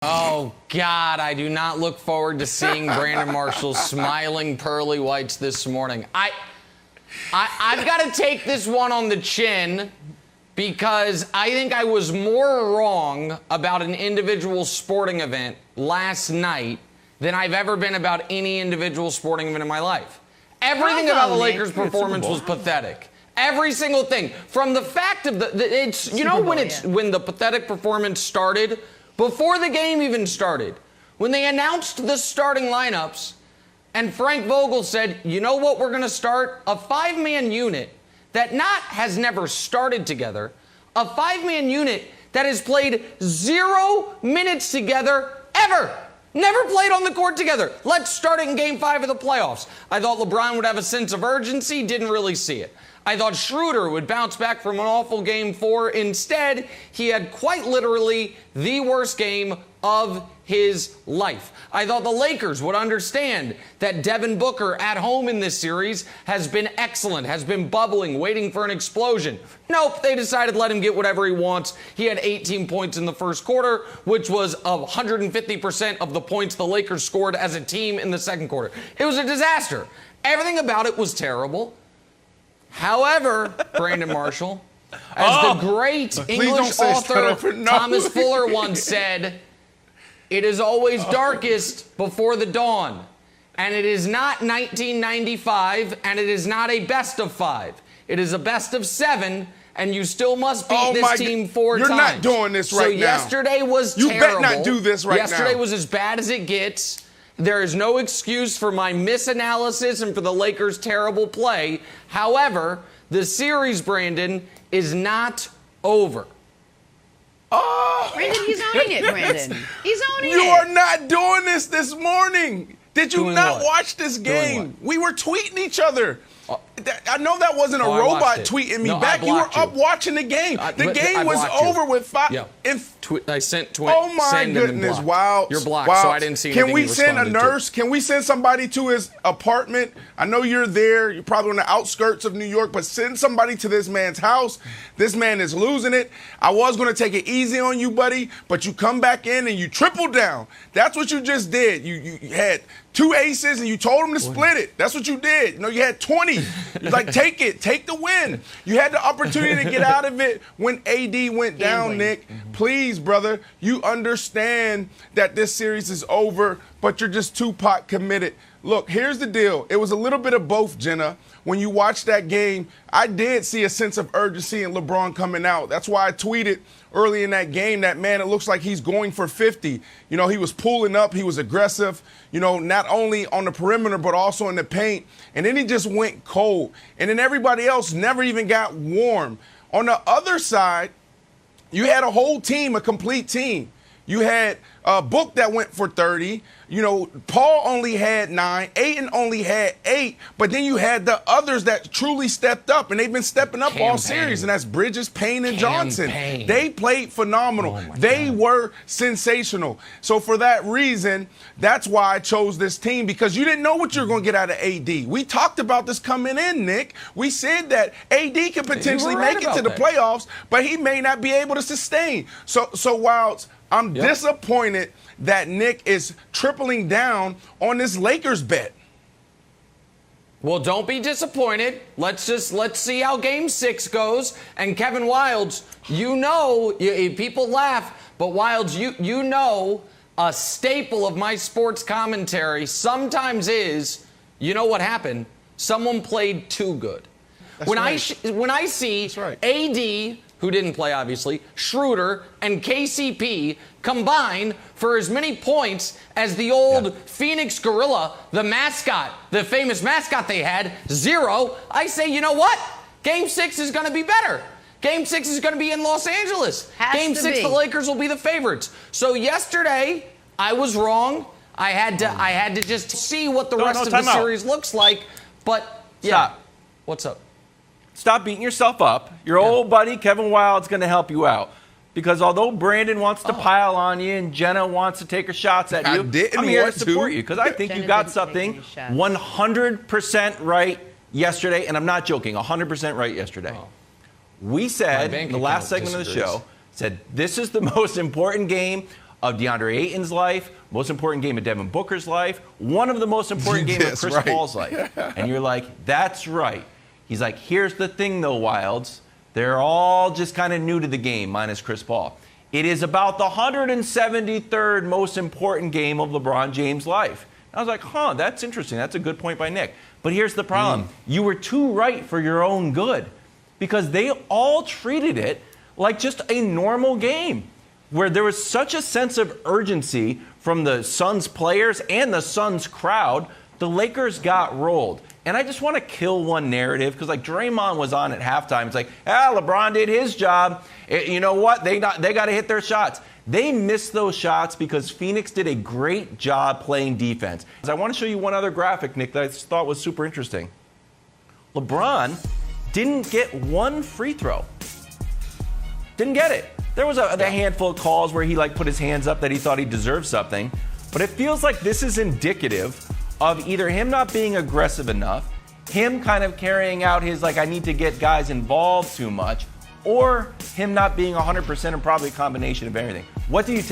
Oh, God, I do not look forward to seeing Brandon Marshall's smiling pearly whites this morning. I've got to take this one on the chin because I think I was more wrong about an individual sporting event last night than I've ever been about any individual sporting event in my life. Everything about the Lakers' performance was pathetic. Every single thing. From the fact of when the pathetic performance started, before the game even started, when they announced the starting lineups, and Frank Vogel said, you know what we're going to start? A five-man unit that has never started together, a five-man unit that has played 0 minutes together ever. Never played on the court together. Let's start it in Game 5 of the playoffs. I thought LeBron would have a sense of urgency, didn't really see it. I thought Schroeder would bounce back from an awful Game 4. Instead, he had quite literally the worst game of his life. I thought the Lakers would understand that Devin Booker at home in this series has been excellent, has been bubbling, waiting for an explosion. Nope, they decided to let him get whatever he wants. He had 18 points in the first quarter, which was 150% of the points the Lakers scored as a team in the second quarter. It was a disaster. Everything about it was terrible. However, Brandon Marshall, as the great English author Thomas Fuller once said, it is always darkest before the dawn. And it is not 1995, and it is not a best of 5. It is a best of 7, and you still must beat this team 4 times. You're not doing this right now. So yesterday was terrible. You better not do this right now. Yesterday was as bad as it gets. There is no excuse for my misanalysis and for the Lakers' terrible play. However, the series, Brandon, is not over. Oh, Brandon, he's owning it, Brandon. He's owning it. You are not doing this morning. Did you Doing not what? watch this game? We were tweeting each other. I know that wasn't a I robot watched it. tweeting me No, back. I You were blocked you. up watching the game. The game I was blocked you. over with 5. Yeah. I sent Oh my goodness! Wow, You're blocked, wow. so I didn't see anything. Can we you send a responded to. nurse? Can we send somebody to his apartment? I know you're there. You're probably on the outskirts of New York, but send somebody to this man's house. This man is losing it. I was going to take it easy on you, buddy, but you come back in and you triple down. That's what you just did. You had 2 aces and you told him to split it. That's what you did. You know, you had 20. You're like, take it. Take the win. You had the opportunity to get out of it when AD went down, Nick. Please, brother, you understand that this series is over, but you're just too pot committed. Look, here's the deal. It was a little bit of both, Jenna. When you watched that game, I did see a sense of urgency in LeBron coming out. That's why I tweeted early in that game that, man, it looks like he's going for 50. You know, he was pulling up. He was aggressive, you know, not only on the perimeter but also in the paint. And then he just went cold. And then everybody else never even got warm. On the other side, you had a whole team, a complete team. You had a Book that went for 30. You know, Paul only had 9. Ayton only had 8. But then you had the others that truly stepped up, and they've been stepping up all series, and that's Bridges, Payne, and Johnson. They played phenomenal. They were sensational. So for that reason, that's why I chose this team, because you didn't know what you were going to get out of AD. We talked about this coming in, Nick. We said that AD could potentially make it to the playoffs, but he may not be able to sustain. So while I'm disappointed that Nick is tripling down on this Lakers bet. Well, don't be disappointed. Let's see how Game 6 goes. And Kevin Wildes, you know, people laugh, but Wildes, you know, a staple of my sports commentary sometimes is, you know what happened? Someone played too good. When I see AD, who didn't play, obviously, Schroeder, and KCP combine for as many points as the old Phoenix Gorilla, the mascot, the famous mascot they had, 0, I say, you know what? Game 6 is going to be better. Game 6 is going to be in Los Angeles. Game 6, the Lakers will be the favorites. So yesterday, I was wrong. I had to just see what the rest of the series looks like. But, Stop. What's up? Stop beating yourself up. Your old buddy Kevin Wilde's going to help you out. Because although Brandon wants to pile on you and Jenna wants to take her shots at you, I'm here to support you because I think you got something 100% right yesterday, and I'm not joking, 100% right yesterday. We said in the last segment of the show, said this is the most important game of DeAndre Ayton's life, most important game of Devin Booker's life, one of the most important games of Chris Paul's life. And you're like, that's right. He's like, here's the thing, though, Wilds. They're all just kind of new to the game, minus Chris Paul. It is about the 173rd most important game of LeBron James' life. And I was like, huh, that's interesting. That's a good point by Nick. But here's the problem. You were too right for your own good, because they all treated it like just a normal game where there was such a sense of urgency from the Suns players and the Suns crowd. The Lakers got rolled. And I just want to kill one narrative, because like Draymond was on at halftime. It's like, LeBron did his job. You know what? They got to hit their shots. They missed those shots because Phoenix did a great job playing defense. I want to show you one other graphic, Nick, that I thought was super interesting. LeBron didn't get one free throw. Didn't get it. There was a handful of calls where he put his hands up that he thought he deserved something. But it feels like this is indicative of either him not being aggressive enough, him kind of carrying out his, I need to get guys involved too much, or him not being 100% and probably a combination of everything. What did you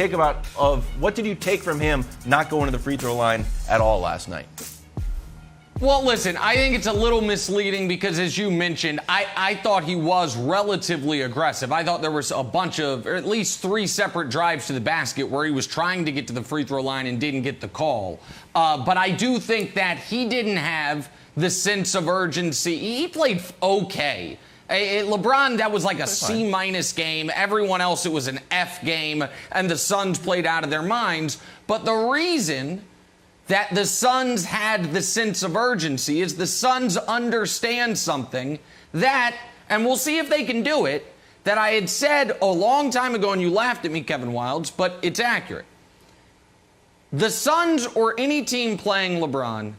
take from him not going to the free throw line at all last night? Well, listen, I think it's a little misleading because, as you mentioned, I thought he was relatively aggressive. I thought there was a bunch of, or at least 3 separate drives to the basket where he was trying to get to the free throw line and didn't get the call. But I do think that he didn't have the sense of urgency. He played okay. LeBron, that was like a C- game. Everyone else, it was an F game, and the Suns played out of their minds. But the reason that the Suns had the sense of urgency is the Suns understand something that, and we'll see if they can do it, that I had said a long time ago, and you laughed at me, Kevin Wildes, but it's accurate. The Suns or any team playing LeBron,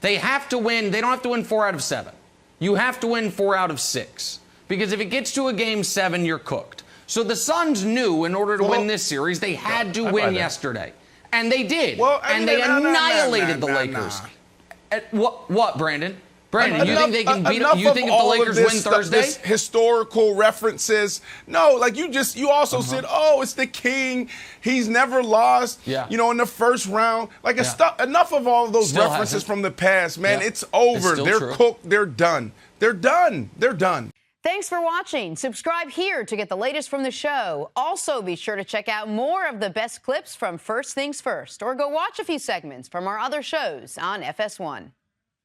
they have to win. They don't have to win 4 out of 7. You have to win 4 out of 6. Because if it gets to a game 7, you're cooked. So the Suns knew in order to win this series, they had to win yesterday. And they did. And they annihilated the Lakers. What, Brandon? Brandon, you think they can beat them? You think if the Lakers win Thursday? This historical references. No, you also said, it's the king. He's never lost, in the first round. Enough of all of those references from the past, man. It's over. They're cooked. They're done. They're done. They're done. Thanks for watching. Subscribe here to get the latest from the show. Also, be sure to check out more of the best clips from First Things First, or go watch a few segments from our other shows on FS1.